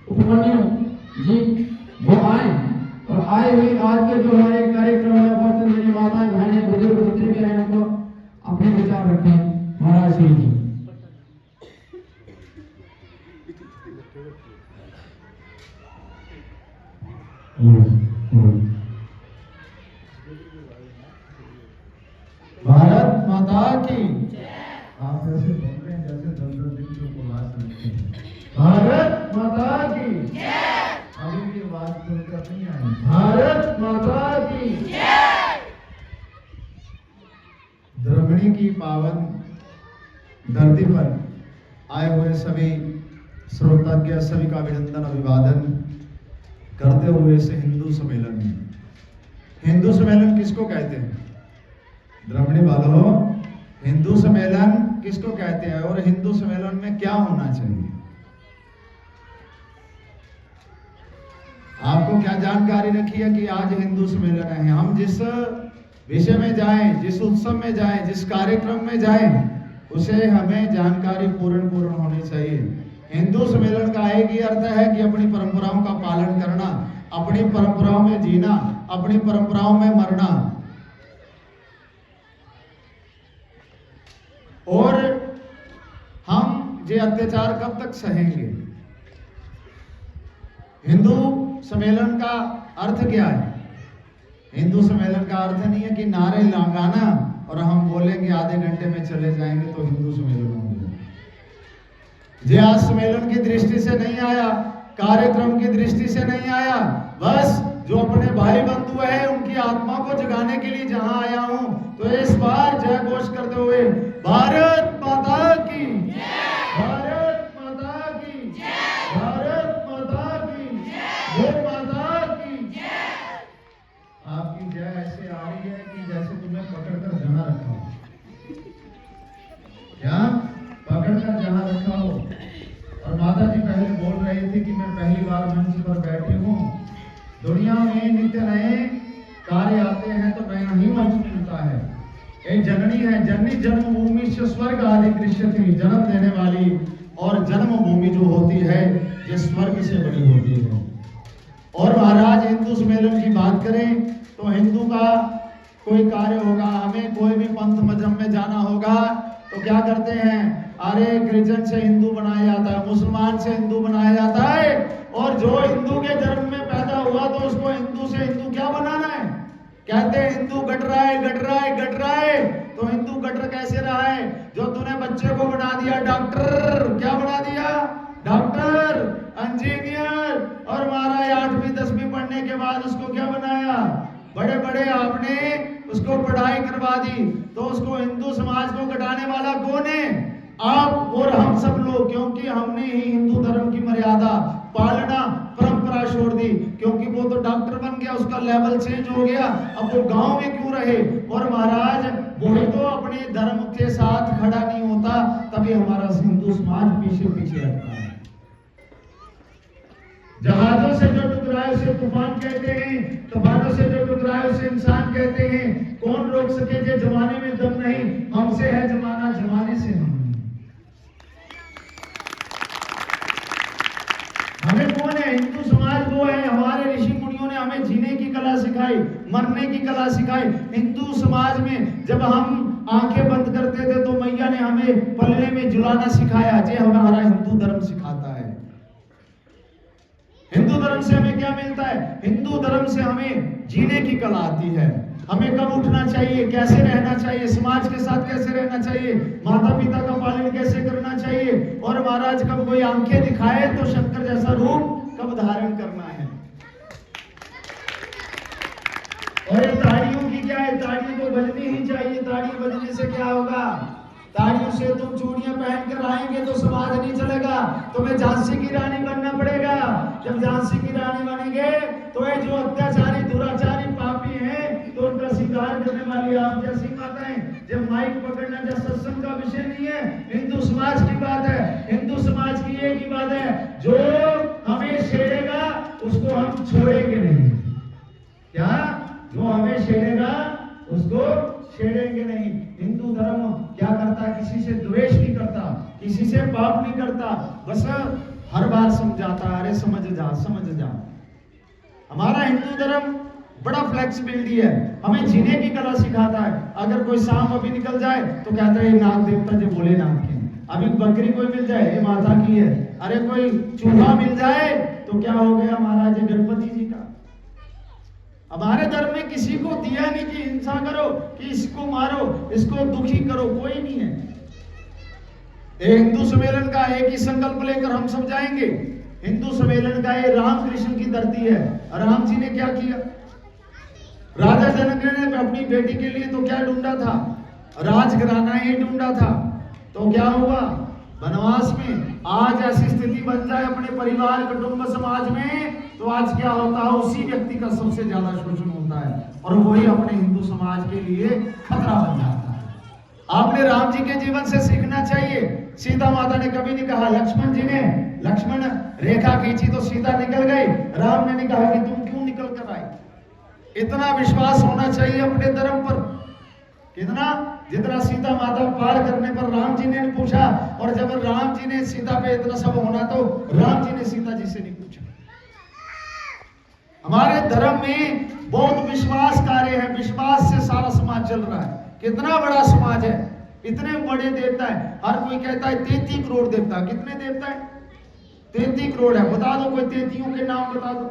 उपमन्यु जी वो आए और आए हुए आज के जो हमारे कार्यक्रम में उपस्थित मेरी माताएं बहनें बुजुर्ग पुत्री भी हैं उनको अपने विचार रखें महाराज श्री जी। भारत माता की। आप ऐसे बोल रहे हैं जैसे 10-10 दिन से उपवास रखते हैं। भारत माता की। अभी भी आवाज सुनकर नहीं आई। भारत माता की। द्रविणी की पावन धरती पर आए हुए सभी श्रोताज्ञ सभी का अभिनंदन अभिवादन करते हुए इस हिंदू सम्मेलन में। हिंदू सम्मेलन किसको कहते हैं? द्रविणी वालों, हिंदू सम्मेलन किसको कहते हैं और हिंदू सम्मेलन में क्या होना चाहिए? आपको क्या जानकारी रखी है कि आज हिंदू सम्मेलन है? हम जिस विषय में जाएं, जिस उत्सव में जाएं, जिस कार्यक्रम में जाएं, उसे हमें जानकारी पूर्ण होनी चाहिए। हिंदू सम्मेलन का एक ही अर्थ है कि अपनी परंपराओं का पालन करना, अपनी परंपराओं में जीना, अपनी परंपराओं में मरना। और हम ये अत्याचार कब तक सहेंगे? हिंदू सम्मेलन का अर्थ क्या है? हिंदू सम्मेलन का अर्थ नहीं है कि नारे लगाना और हम बोलेंगे आधे घंटे में चले जाएंगे तो हिंदू सम्मेलन हो गया। जे आज सम्मेलन की दृष्टि से नहीं आया, कार्यक्रम की दृष्टि से नहीं आया, बस जो अपने भाई बंधु है उनकी आत्मा को जगाने के लिए जहां आया हूं, तो इस बार जय घोष करते हुए भारत माता की, भारत माता की, भारत माता की, गौ माता की। आपकी जय ऐसे आ रही है कि जैसे तुम्हें पकड़कर जहां रखा हो। क्या? पकड़कर जहां रखा हो। और माता जी पहले बोल रही थी कि मैं पहली बार मंच पर बैठी हूं। दुनिया में नित्य नए कार्य आते हैं तो नया ही मंच मिलता है। एक जननी है, जननी जन्मभूमि से स्वर्ग आदि कृष्यति, जन्म देने वाली। और जन्मभूमि जो होती है ये स्वर्ग से बड़ी होती है। और महाराज हिंदू सम्मेलन की बात करें तो हिंदू का कोई कार्य होगा, हमें कोई भी पंथ मजहब में जाना होगा तो क्या करते हैं? अरे क्रिश्चियन से हिंदू बनाया जाता है, मुसलमान से हिंदू बनाया जाता है, और जो हिंदू के धर्म में पैदा हुआ तो उसको हिंदू से हिंदू क्या बनाना है? कहते हैं हिंदू गट रहा है, गट रहा है, गट रहा है। तो हिंदू गटर कैसे रहा है? जो तूने बच्चे को बना दिया डॉक्टर, क्या बना दिया? डॉक्टर, इंजीनियर, और महाराज 8वीं 10वीं पढ़ने के बाद उसको क्या बनाया? बड़े बड़े आपने उसको पढ़ाई करवा दी। तो उसको हिंदू समाज को कटाने वाला कौन है? आप और हम सब लोग, क्योंकि हमने ही हिंदू धर्म की मर्यादा पालना परंपरा छोड़ दी। क्योंकि वो तो डॉक्टर बन गया, उसका लेवल चेंज हो गया, अब वो गांव में क्यों रहे? और महाराज वही तो अपने धर्म के साथ खड़ा नहीं होता, तभी हमारा हिंदू समाज पीछे पीछे रहता है। जहाजों से जो टकराए उसे तूफान कहते हैं, तूफानों से जो टकराए उसे इंसान कहते हैं। कौन रोक सके? जे जमाने में दम नहीं, हमसे है जमाना, जमाने से हम। हमें कौन है? हिंदू समाज वो है। हमारे ऋषि मुनियों ने हमें जीने की कला सिखाई, मरने की कला सिखाई। हिंदू समाज में जब हम आंखें बंद करते थे तो मैया ने हमें पल्ले में झुलाना सिखाया। जे हमारा हिंदू धर्म सिखाता है। हिंदू धर्म से हमें क्या मिलता है? हिंदू धर्म से हमें जीने की कला आती है। हमें कब उठना चाहिए, कैसे रहना चाहिए, समाज के साथ कैसे रहना चाहिए, माता पिता का पालन कैसे करना चाहिए, और महाराज कब कोई आंखें दिखाए तो शंकर जैसा रूप कब धारण करना है। और ये ताड़ियों की क्या है? ताड़ियों तो बजनी ही चाहिए। ताड़ियां बजने से क्या होगा? ताड़ियों से तुम चूड़ियां पहन कर आएंगे तो समाज नहीं चलेगा, तुम्हें झांसी की रानी बनना पड़ेगा। जब झांसी की रानी बनेंगे तो ये जो अत्याचारी दुराचारी पापी हैं तो उनका शिकार करने वाली आप जैसी माताएं। जब माइक पकड़ना जब सत्संग का विषय नहीं है, हिंदू समाज की बात है। हिंदू समाज की एक ही बात है, जो हमें छेड़ेगा उसको हम छोड़ेंगे नहीं। क्या? जो हमें छेड़ेगा उसको छेड़ेंगे नहीं। हिंदू धर्म क्या करता? किसी से द्वेष नहीं करता, किसी से पाप नहीं करता। बस हर बार समझाता है, अरे समझ जा समझ जा। हमारा हिंदू धर्म बड़ा फ्लेक्सिबिलिटी है, हमें जीने की कला सिखाता है। अगर कोई सांप अभी निकल जाए तो कहता है ये नाग देवता जो भोलेनाथ के, अभी बकरी कोई मिल जाए ये माता की है, अरे कोई चूहा मिल जाए तो क्या हो गया महाराज ये गणपति जी का। हमारे धर्म में किसी को दिया नहीं कि हिंसा करो, कि इसको मारो, इसको दुखी करो, कोई नहीं है। हिंदू सम्मेलन का एक ही संकल्प लेकर हम सब जाएंगे। हिंदू सम्मेलन का ये रामकृष्ण की धरती है। राम जी ने क्या किया? राजा जनक ने अपनी बेटी के लिए तो क्या ढूंढा था? राजघराना ही ढूंढा था। तो क्या हुआ वनवास में? आज ऐसी स्थिति बन जाए अपने परिवार कुटुंब समाज में तो आज क्या होता है? उसी व्यक्ति का सबसे ज्यादा शोषण होता है और वही अपने हिंदू समाज के लिए खतरा बन जाता है। आपने राम जी के जीवन से सीखना चाहिए। सीता माता ने कभी नहीं कहा, लक्ष्मण जी ने लक्ष्मण रेखा खींची तो सीता निकल गई, राम ने नहीं कहा कि तुम क्यों निकल कर आई। इतना विश्वास होना चाहिए अपने धर्म पर, कितना जितना सीता माता पार करने पर राम जी ने पूछा, और जब राम जी ने सीता पे इतना सब होना तो राम जी ने सीता जी से नहीं पूछा। हमारे धर्म में बहुत विश्वास कार्य है, विश्वास से सारा समाज चल रहा है। कितना बड़ा समाज है, इतने बड़े देवता है। हर कोई कहता है 33 करोड़ देवता। कितने देवता है? 33 करोड़ है। बता दो कोई 33 के नाम बता दो।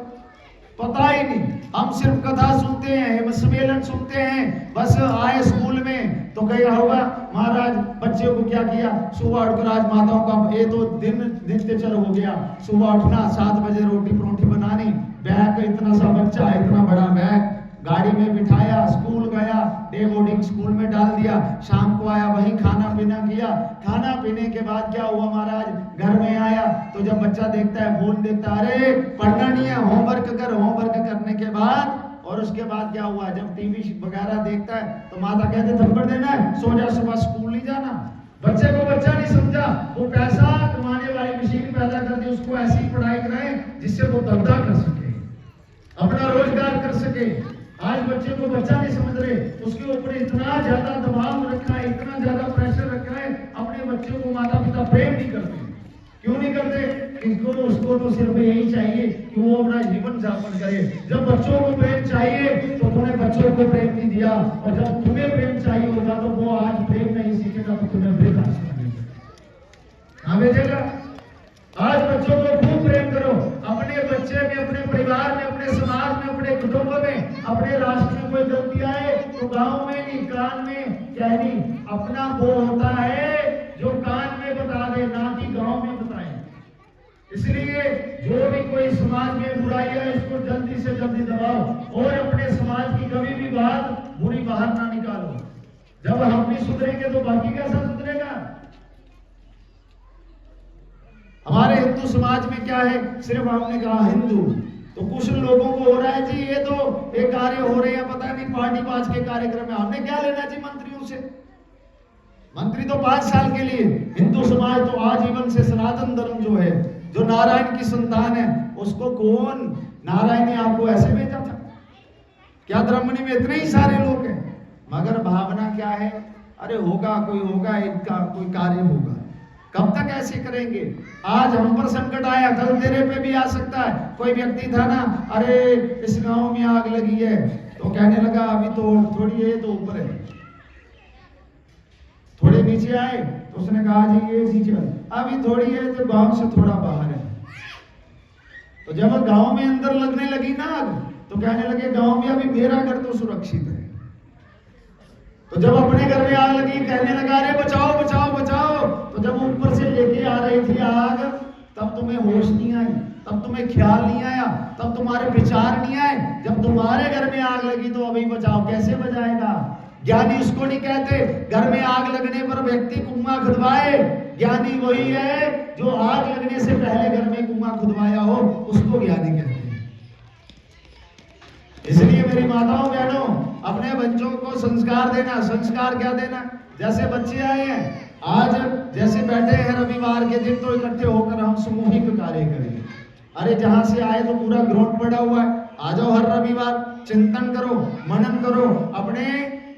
पता ही नहीं। हम सिर्फ कथा सुनते हैं, सम्मेलन सुनते हैं, बस आए स्कूल में तो कहा होगा महाराज बच्चे को क्या किया, सुबह उठकर आज माताओं का ये तो दिन नित्यचर हो गया। सुबह उठना, 7 बजे रोटी परोठी बनानी, बैग इतना सा बच्चा, इतना बड़ा बैग गाड़ी में बिठाया, स्कूल गया, डे बोर्डिंग स्कूल में डाल दिया, शाम को आया वहीं खाना पीना किया। खाना पीने के बाद क्या हुआ महाराज, घर में आया तो जब बच्चा देखता है, फोन देखता है, अरे पढ़ना नहीं है, होमवर्क कर। होमवर्क करने के बाद और उसके बाद क्या हुआ, जब टीवी वगैरह देखता है तो माता कहते थप्पड़ देना है, सो जा, सुबह स्कूल नहीं जाना। बच्चे को बच्चा नहीं समझा, वो पैसा कमाने वाली मशीन पैदा कर दी, उसको ऐसी पढ़ाई कराए जिससे वो धंधा कर सके, अपना रोजगार कर सके। आज बच्चे को बच्चा नहीं समझ रहे, उसके ऊपर इतना ज्यादा दबाव रखा है, इतना ज्यादा प्रेशर रखा है। अपने बच्चों को माता पिता प्रेम नहीं करते। क्यों नहीं करते? इनको उसको तो सिर्फ यही चाहिए कि वो अपना जीवन यापन करे। जब बच्चों को प्रेम चाहिए तो तूने बच्चों को प्रेम नहीं दिया, और जब तुम्हें प्रेम चाहिए होगा तो वो आज प्रेम नहीं सीखेगा तो तुम्हें वृद्धाश्रम भेजेगा। आज बच्चों को खूब प्रेम करो, अपने बच्चे में, अपने परिवार में, अपने समाज में, अपने कुटुंब में, अपने राष्ट्र में कोई गलती आए तो गांव में नहीं, कान में कहनी। अपना वो होता है जो कान में बता दे, ना कि गांव में बताए। इसलिए जो भी कोई समाज में बुराई है इसको जल्दी से जल्दी दबाओ, और अपने समाज की कभी भी बात बुरी बाहर ना निकालो। जब हम भी सुधरेंगे तो बाकी कैसा सुधरेगा? हमारे हिंदू समाज में क्या है, सिर्फ हमने कहा हिंदू तो कुछ लोगों को हो रहा है जी ये तो एक कार्य हो रहे हैं, पता नहीं पार्टी पांच के कार्यक्रम में, हमने क्या लेना जी मंत्रियों से? मंत्री तो 5 साल के लिए। हिंदू समाज तो आजीवन से सनातन धर्म जो है, जो नारायण की संतान है, उसको कौन नारायण ने आपको ऐसे भेजा था? क्या ब्राह्मणी में इतने ही सारे लोग हैं, मगर भावना क्या है, अरे होगा कोई, होगा इनका कोई कार्य होगा। कब तक ऐसे करेंगे? आज हम पर संकट आया, कल तेरे पे भी आ सकता है। कोई व्यक्ति था ना, अरे इस गांव में आग लगी है, तो कहने लगा अभी तो थोड़ी है तो ऊपर है, थोड़े नीचे आए तो उसने कहा जी ये नीचे, अभी थोड़ी है तो गांव से थोड़ा बाहर है। तो जब गांव में अंदर लगने लगी ना आग, तो कहने लगे गांव में अभी मेरा घर तो सुरक्षित है। तो जब अपने घर में आग लगी, कहने लगा अरे बचाओ बचाओ बचाओ। तो जब ऊपर से लेके आ रही थी आग, तब तुम्हें होश नहीं आई, तब तुम्हें ख्याल नहीं आया, तब तुम्हारे विचार नहीं आए। जब तुम्हारे घर में आग लगी तो अभी बचाओ, कैसे बचाएगा? ज्ञानी उसको नहीं कहते घर में आग लगने पर व्यक्ति कुआं खुदवाए। ज्ञानी वही है जो आग लगने से पहले घर में कुआं खुदवाया हो, उसको ज्ञानी कहते हैं। इसलिए मेरी माताओं बहनों, अपने बच्चों को संस्कार देना। संस्कार क्या देना? जैसे बच्चे आए हैं आज, जैसे बैठे हैं रविवार के दिन, तो इकट्ठे होकर हम सामूहिक कार्य करेंगे। अरे जहां से आए तो पूरा ग्राउंड पड़ा हुआ है, आ जाओ हर रविवार, चिंतन करो, मनन करो, अपने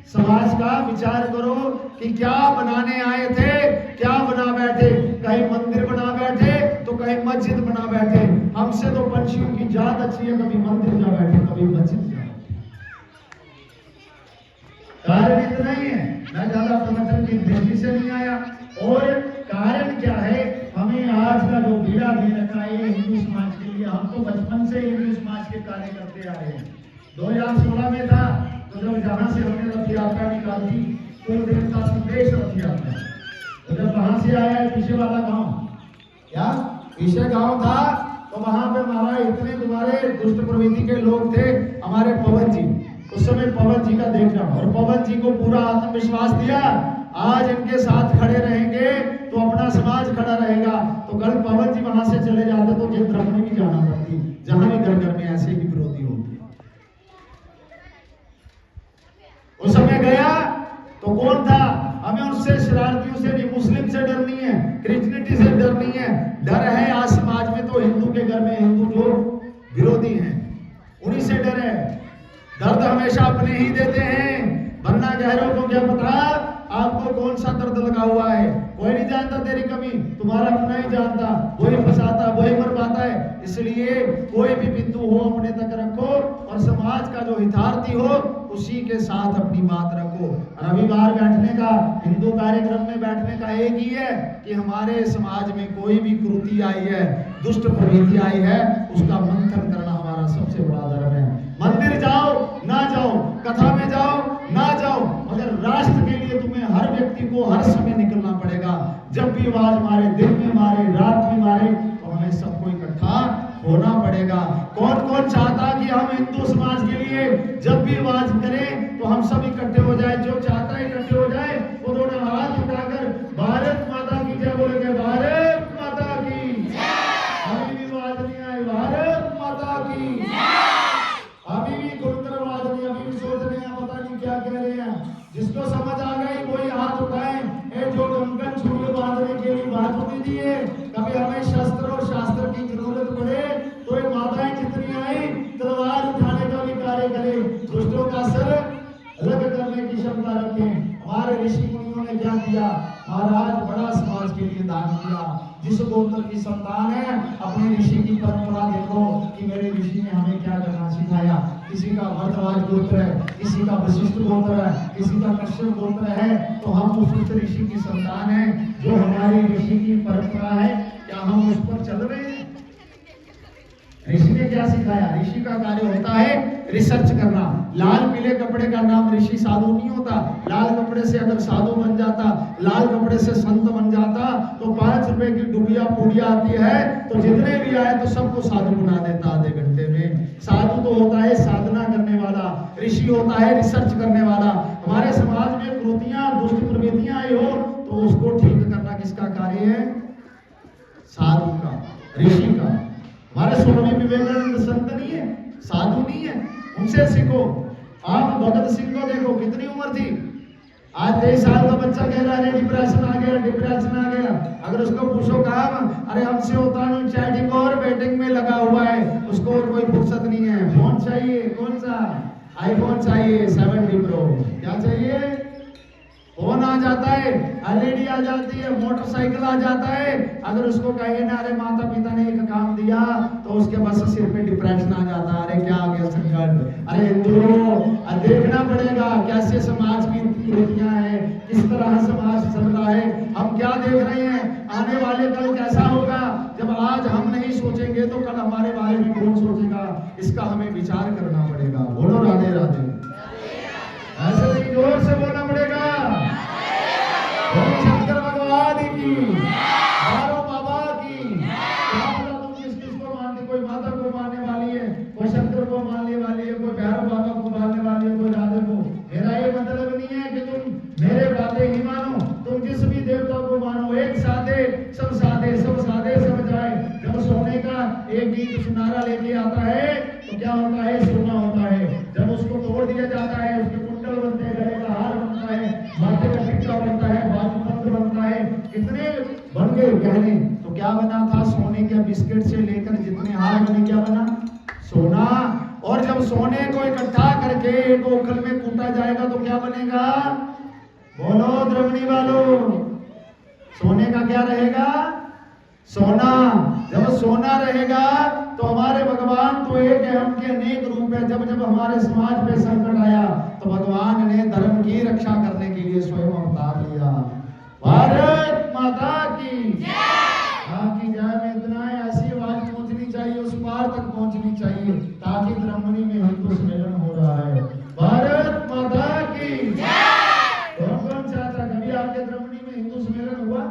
समाज का विचार करो कि क्या बनाने आए थे, क्या बना बैठे। कहीं मंदिर बना बैठे तो कहीं मस्जिद बना बैठे। हमसे तो पंछियों की जात अच्छी है, कभी मंदिर जा बैठे कभी मस्जिद जा बैठे। कारण इतना ही है, मैं ज्यादा प्रवचन की दृष्टि से नहीं आया। और कारण क्या है, हमें आज का जो बीड़ा दे रखा है हिंदू समाज के लिए, हम तो बचपन से हिंदू समाज के कार्य करते आए हैं। 2016 में था तो जब जहां से हमने रथ यात्रा निकाली, कुल देवता संदेश रथ यात्रा, तो जब वहां से आया पीछे वाला गांव, क्या पीछे गांव था, तो वहां पे महाराज इतने तुम्हारे दुष्ट प्रवृत्ति के लोग थे। हमारे पवन जी, उस समय पवन जी का देखना, और पवन जी को पूरा आत्मविश्वास दिया, आज इनके साथ खड़े रहेंगे तो अपना समाज खड़ा रहेगा। तो कल पवन जी वहां से चले जाते तो जिंद्रम में भी जाना पड़ती, जहां भी घर घर में ऐसे ही विरोधी होते। उस समय गया तो कौन था, हमें उनसे शरारतियों से नहीं, मुस्लिम से डर नहीं है, क्रिश्चियनिटी से डर नहीं है, डर है आज समाज में तो हिंदू के घर में हिंदू जो विरोधी हैं उन्हीं से डर है। दर्द हमेशा अपने ही देते हैं, वरना गहरों को क्या पता आपको कौन सा दर्द लगा हुआ है। कोई नहीं जानता तेरी कमी, तुम्हारा अपना ही जानता, वही फंसाता वही मरवाता है। इसलिए कोई भी बिंदु हो अपने तक रखो, और समाज का जो हितार्थी हो उसी के साथ अपनी बात रखो। रविवार बैठने का, हिंदू कार्यक्रम में बैठने का एक ही है कि हमारे समाज में कोई भी कुरीति आई है, दुष्ट प्रवृत्ति आई है, उसका मंथन करना हमारा सबसे बड़ा धर्म है। मंदिर जाओ ना जाओ, कथा में जाओ ना जाओ, मगर राष्ट्र के लिए तुम्हें हर व्यक्ति को हर समय निकलना पड़ेगा। जब भी आवाज मारे, दिन में मारे, रात में मारे, तो हमें सबको इकट्ठा होना पड़ेगा। कौन कौन चाहता कि हम हिंदू समाज के लिए जब भी आवाज करें तो हम सब इकट्ठे हो जाए? जो चाहता है इकट्ठे हो जाए वो दोनों हाथ उठाकर भारत माता की जय बोलेंगे, भारत माता की अभी भी आवाज नहीं आई, भारत माता की अभी भी खुलकर आवाज नहीं, अभी भी सोच रहे हैं पता नहीं क्या कह रहे हैं। जिसको समझ आ गई वही हाथ उठाए। जो कंकन छूले बांधने के लिए बात होती थी, कभी हमें शस्त्र और शास्त्र की जरूरत पड़े तो ये माताएं जितनी आई तलवार उठाने का भी कार्य करें, दुष्टों का सर अलग करने की क्षमता रखें। हमारे ऋषि मुनियों ने क्या किया, महाराज बड़ा समाज के लिए दान किया। जिस गोत्र की संतान है अपने ऋषि की परंपरा देखो कि मेरे ऋषि ने हमें क्या करना सिखाया। किसी का भरद्वाज गोत्र है, किसी का वशिष्ठ गोत्र है, किसी का कश्यप गोत्र है, तो हम उस ऋषि की संतान है। जो हमारी ऋषि की परंपरा है क्या हम उस पर चल रहे हैं? ऋषि ने क्या सिखाया? ऋषि का कार्य होता है रिसर्च करना। लाल पीले कपड़े का नाम ऋषि साधु नहीं होता। लाल कपड़े से अगर साधु बन जाता, लाल कपड़े से संत बन जाता, तो 5 रुपए की डुबिया पूड़िया आती है तो जितने भी आए तो सबको साधु बना देता आधे घंटे में। साधु तो होता है साधना करने वाला, ऋषि होता है रिसर्च करने वाला। हमारे समाज में कुरीतियां, दुष्ट प्रवृत्तियां आई हो तो उसको ठीक करना किसका कार्य है? साधु का, ऋषि का। हमारे स्वामी विवेकानंद संत नहीं है, साधु नहीं है, उनसे सीखो। आप भगत सिंह को देखो, कितनी उम्र थी, आज 23 साल का बच्चा कह रहा है डिप्रेशन आ गया, डिप्रेशन आ गया। अगर उसको पूछो काम, अरे हमसे होता नहीं, चैटिंग और बैटिंग में लगा हुआ है, उसको और कोई फुर्सत नहीं है। फोन चाहिए, कौन सा? आईफोन चाहिए 70 प्रो। क्या चाहिए? फोन आ जाता है, एलईडी आ जाती है, मोटरसाइकिल आ जाता है। अगर उसको कहे ना अरे माता पिता ने एक काम दिया तो उसके बस सिर पे डिप्रेशन आ जाता है, अरे क्या आ गया संकट। अरे हिंदुओं, देखना पड़ेगा कैसे समाज की कुरीतियां हैं, किस तरह समाज चल रहा है, हम क्या देख रहे हैं। आने वाले कल कैसा होगा, जब आज हम नहीं सोचेंगे तो कल हमारे बारे में कौन सोचेगा, इसका हमें विचार करना पड़ेगा। बोलो राधे राधे। ऐसे नहीं, जोर से बोलना पड़ेगा। शंकर भगवान की, भैरव बाबा की। क्या पता तुम किस किस को मानते, कोई माता को मानने वाली है, कोई शंकर को मानने वाली है, कोई भैरव बाबा को मानने वाली है, कोई राधे को। मेरा ये मतलब नहीं है कि तुम मेरे बातें ही मानो, तुम जिस भी देवता को मानो। एक साधे सब साधे, सब साधे सब जाए। जब सोने का एक गीत सुनारा लेके आता है तो क्या होता है? सोना होता है। जब उसको तोड़ दिया जाता है, उसके कुंडल बनते हैं, गले का हार बनता है, माथे का टिक्का बनता है, बाजूबंद बनता है, कितने बन गए गहने। तो क्या बना था? सोने के बिस्किट से लेकर जितने हार बने, क्या बना? सोना। और जब सोने को इकट्ठा करके एक ओखल में कूटा जाएगा तो क्या बनेगा? बोलो द्रविणी वालों, सोने का क्या रहेगा? सोना। जब सोना रहेगा तो हमारे भगवान तो एक है, उनके अनेक रूप है। जब जब हमारे समाज पे संकट आया तो भगवान ने धर्म की रक्षा करने के लिए स्वयं अवतार लिया। भारत माता की आपकी जय में इतना है, ऐसी आवाज पहुंचनी चाहिए, उस पार तक पहुंचनी चाहिए, ताकि द्रमणी में हिंदू सम्मेलन हो रहा है। भारत माता की कौन कौन चाहता, कभी आपके द्रमणी में हिंदू सम्मेलन हुआ?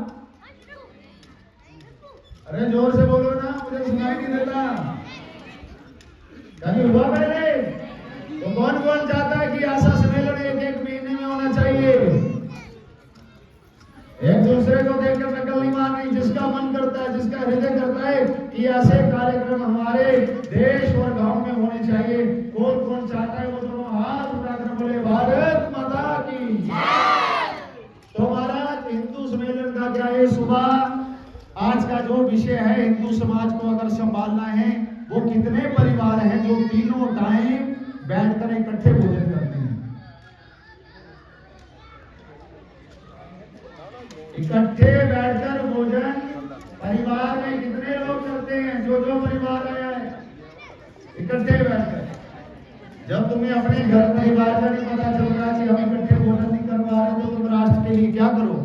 अरे जोर से बोलो ना, मुझे सुनाई नहीं देता। कभी हुआ पहले? तो कौन कौन चाहता है कि ऐसा सम्मेलन एक एक महीने में होना चाहिए? एक दूसरे को देखकर नकल नहीं मारनी। जिसका मन करता है, जिसका हृदय करता है कि ऐसे कार्यक्रम हमारे देश और गांव में होने चाहिए, कौन कौन चाहता है वो दोनों हाथ उठाकर बोले भारत माता की। तो महाराज हिंदू सम्मेलन का क्या है, सुबह आज का जो विषय है, हिंदू समाज को अगर संभालना है, वो कितने परिवार हैं जो तीनों टाइम बैठकर इकट्ठे भोजन करते हैं। इकट्ठे बैठकर भोजन परिवार में कितने लोग करते हैं? जो परिवार आया है इकट्ठे बैठकर। जब तुम्हें अपने घर परिवार का नहीं पता चल रहा कि हम इकट्ठे भोजन नहीं करवा रहे, तो तुम राष्ट्र के लिए क्या करो?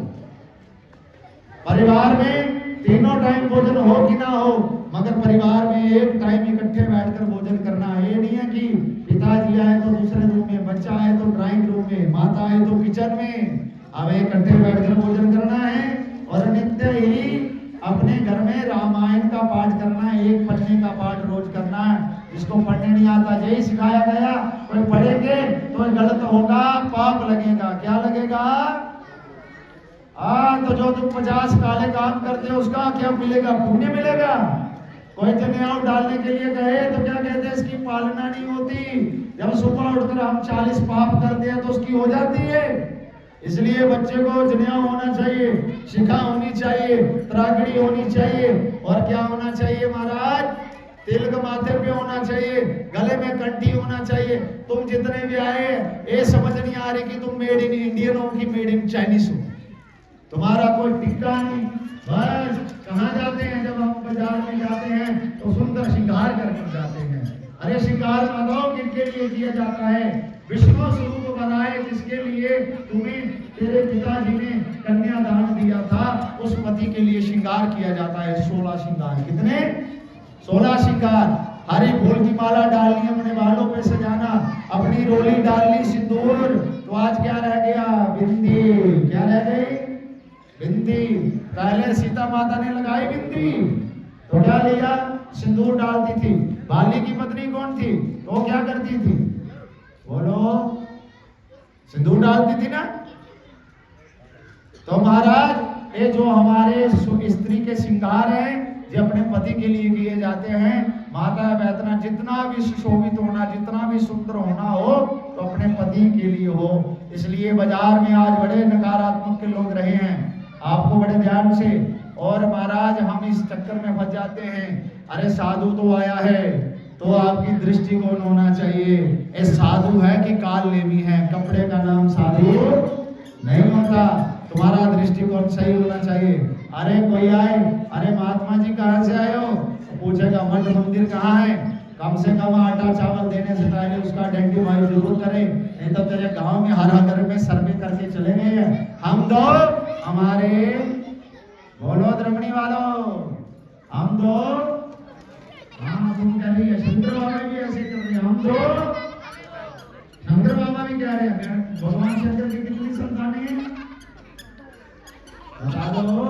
परिवार में तीनों टाइम भोजन हो कि ना हो, मगर परिवार में एक टाइम इकट्ठे बैठकर भोजन करना। ये नहीं है कि पिताजी आए तो दूसरे रूम में, बच्चा आए तो ड्राइंग रूम में, माता आए तो किचन में। अब इकट्ठे बैठकर भोजन करना है और नित्य ही अपने घर में रामायण का पाठ करना है, एक पन्ने का पाठ रोज करना है। जिसको पढ़ने नहीं आता, यही सिखाया गया, कोई पढ़ेंगे तो गलत होगा, पाप लगेगा। क्या लगेगा? तो जो तुम 50 काले काम करते हो उसका क्या मिलेगा? पुण्य मिलेगा। कोई जनेऊ डालने के लिए कहे तो क्या कहते हैं, इसकी पालना नहीं होती। जब सुबह उठकर हम 40 पाप करते हैं तो उसकी हो जाती है। इसलिए बच्चे को जनेऊ होना चाहिए, शिखा होनी चाहिए, त्रागड़ी होनी चाहिए, और क्या होना चाहिए महाराज? तिलक माथे पे होना चाहिए, गले में कंठी होना चाहिए। तुम जितने भी आए, ये समझ नहीं आ रही कि तुम मेड इन इंडियन हो कि मेड इन चाइनीज हो। तुम्हारा कोई टिक्का नहीं। बस कहाँ जाते हैं? जब हम बाजार में जाते हैं तो सुंदर श्रृंगार करके जाते हैं। अरे श्रृंगार माधव किनके लिए किया जाता है? विष्णु स्वरूप बनाए जिसके लिए तुम्हें तेरे पिताजी ने कन्यादान दिया था, उस पति के लिए श्रृंगार किया जाता है। 16 श्रृंगार। कितने? 16 श्रृंगार। हरी फूल की माला डालनी, अपने बालों पे सजाना, अपनी रोली डालनी, सिंदूर। तो आज क्या रह गया? बिंदी। क्या रह गई? बिंदी। पहले सीता माता ने लगाई बिंदी, तो क्या लिया? सिंदूर डालती थी। बाली की पत्नी कौन थी? तो क्या करती थी? बोलो। सिंदूर डालती थी ना। तो महाराज ये जो हमारे स्त्री के श्रृंगार हैं, जो अपने पति के लिए किए जाते हैं। माता बैतना जितना भी सुशोभित होना, जितना भी सुंदर होना हो, तो अपने पति के लिए हो। इसलिए बाजार में आज बड़े नकारात्मक के लोग रहे हैं, आपको बड़े ध्यान से। और महाराज हम इस चक्कर में फंस जाते हैं, अरे साधु तो आया है तो आपकी दृष्टिकोण होना चाहिए, ये साधु है कि काल नेमी है। कपड़े का नाम साधु नहीं होता, तुम्हारा दृष्टिकोण सही होना चाहिए। अरे कोई आए, अरे महात्मा जी कहाँ से आए हो? पूछेगा मठ मंदिर कहाँ है? कम से कम आटा चावल देने से पहले उसका आइडेंटिफाई जरूर करें, नहीं तो तेरे गांव में हर घर में सर्वे करके चले गए हैं। हम दो हमारे, बोलो द्रमणी वालों, हम दो। हाँ तुम कह रही है, शंकर बाबा भी ऐसे कर रहे हैं। हम दो, शंकर बाबा भी कह रहे हैं। भगवान शंकर की कितनी संतानें हैं बता दो।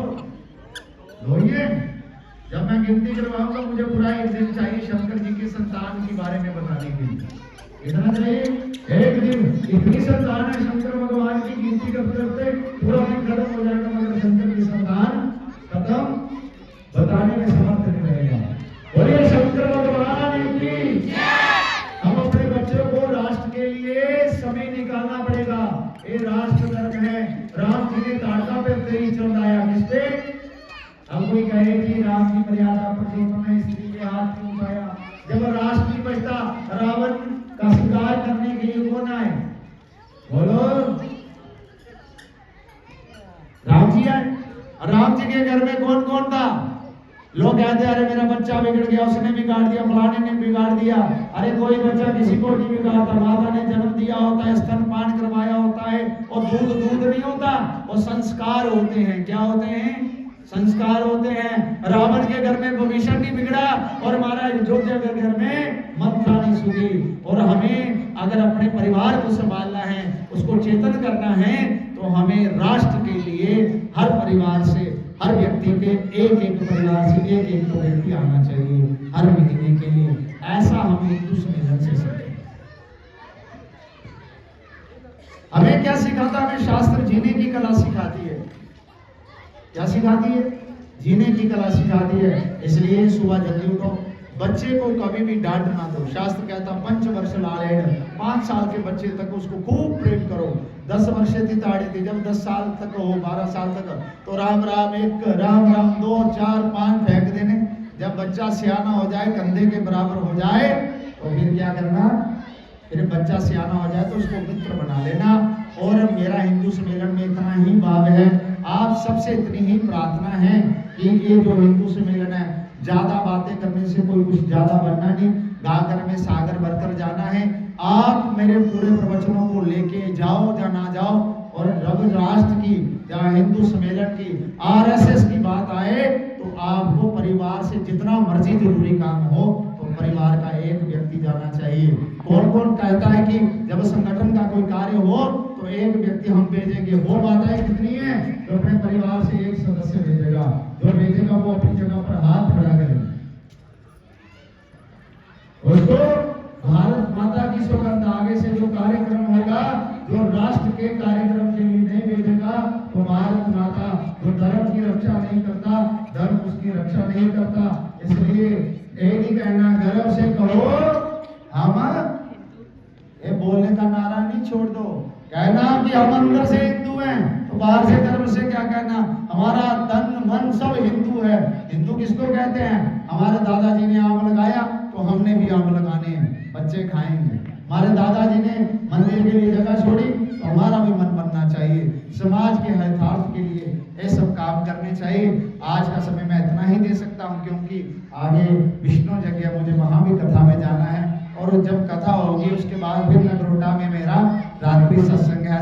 लोहिए, जब मैं गिनती करवाऊंगा मुझे पूरा एक दिन चाहिए शंकर जी की संतान के बारे में बताने के लिए। इतना चाहिए एक दिन। इतनी संतान है शंकर भगवान की, गिनती करते पूरा दिन खत्म हो जाएगा, मगर शंकर की संतान खत्म बताने में समर्थ नहीं रहेगा। बोलिए शंकर भगवान की। हम अपने बच्चों को राष्ट्र के लिए समय निकालना पड़ेगा। ये राष्ट्र धर्म है। राम जी ने ताड़का पे तेरी चौंधाया, किस पे? अब कोई कहे कि राम की मर्यादा पुरुषोत्तम ने स्त्री के हाथ क्यों उठाया? जब राष्ट्र नहीं बचता, रावण का शिकार करने के लिए कौन आए? बोलो। राम जी आए। राम जी के घर में कौन कौन था? लोग कहते हैं अरे मेरा बच्चा बिगड़ गया, उसने बिगाड़ दिया, फलाने ने बिगाड़ दिया। अरे कोई बच्चा किसी को नहीं बिगाड़ता, माता ने जन्म दिया होता है, स्तनपान करवाया होता है, और दूध दूध नहीं होता, वो संस्कार होते हैं। क्या होते हैं? संस्कार होते हैं। रावण के घर में विभीषण नहीं बिगड़ा और महाराज अयोध्या के घर में मंत्रा नहीं सूझी। और हमें अगर अपने परिवार को संभालना है, उसको चेतन करना है, तो हमें राष्ट्र के लिए हर परिवार से, हर व्यक्ति के एक एक परिवार से एक एक तो व्यक्ति आना चाहिए हर महीने के लिए। ऐसा हम हिंदू सम्मेलन से सीखें। हमें क्या सिखाता? हमें शास्त्र जीने की कला सिखाती है। क्या सिखाती है? जीने की कला सिखाती है। इसलिए सुबह जल्दी उठो, बच्चे को कभी भी डांट ना दो। शास्त्र कहता पंचवर्ष लालेण, 5 साल के बच्चे तक उसको खूब प्रेम करो। 10 वर्ष थी ताड़ी थी, जब 10 साल तक हो, 12 साल तक, तो राम राम 1, राम राम 2, 4, 5 फेंक देने। जब बच्चा सियाना हो जाए, कंधे के बराबर हो जाए, तो फिर क्या करना? फिर बच्चा सियाना हो जाए तो उसको मित्र बना लेना। और मेरा हिंदू सम्मेलन में इतना ही भाव है, आप सबसे इतनी ही प्रार्थना है कि ये जो हिंदू सम्मेलन है, ज्यादा बातें करने से कोई कुछ ज्यादा बनना नहीं, गागर में सागर भरकर जाना है। आप मेरे पूरे प्रवचनों को लेके जाओ या ना जाओ, और रब राष्ट्र की या हिंदू सम्मेलन की, आरएसएस की बात आए, तो आपको परिवार से जितना मर्जी जरूरी काम हो, तो परिवार का एक व्यक्ति जाना चाहिए। कौन कौन कहता है कि जब संगठन का कोई कार्य हो तो एक व्यक्ति हम भेजेंगे? वो बातें कितनी है? जो अपने परिवार से एक सदस्य भेजेगा, जो भेजेगा वो अपनी जगह पर हाथ खड़ा करेगा। उसको भारत माता की सौगंध, आगे से जो कार्यक्रम होगा, जो राष्ट्र के कार्यक्रम के लिए नहीं भेजेगा, तो भारत माता जो धर्म की रक्षा नहीं करता, धर्म उसकी रक्षा नहीं करता। इसलिए यही नहीं कहना, गर्व से कहो हम, ये बोलने का नारा नहीं छोड़ दो। कहना कि हम अंदर से हिंदू हैं, तो बाहर से धर्म से क्या कहना? हमारा तन मन सब हिंदू है। हिंदू किसको कहते हैं? हमारे दादाजी ने आम लगाया तो हमने भी आम लगाने हैं, बच्चे खाएंगे। हमारे दादाजी ने मंदिर के लिए जगह छोड़ी तो हमारा भी मन बनना चाहिए। समाज के हितार्थ के लिए ये सब काम करने चाहिए। आज का समय मैं इतना ही दे सकता हूँ, क्योंकि आगे विष्णु यज्ञ, मुझे वहां भी कथा में जाना है, और जब कथा होगी उसके बाद फिर नगरोटा में मेरा रात्रि सत्संग है।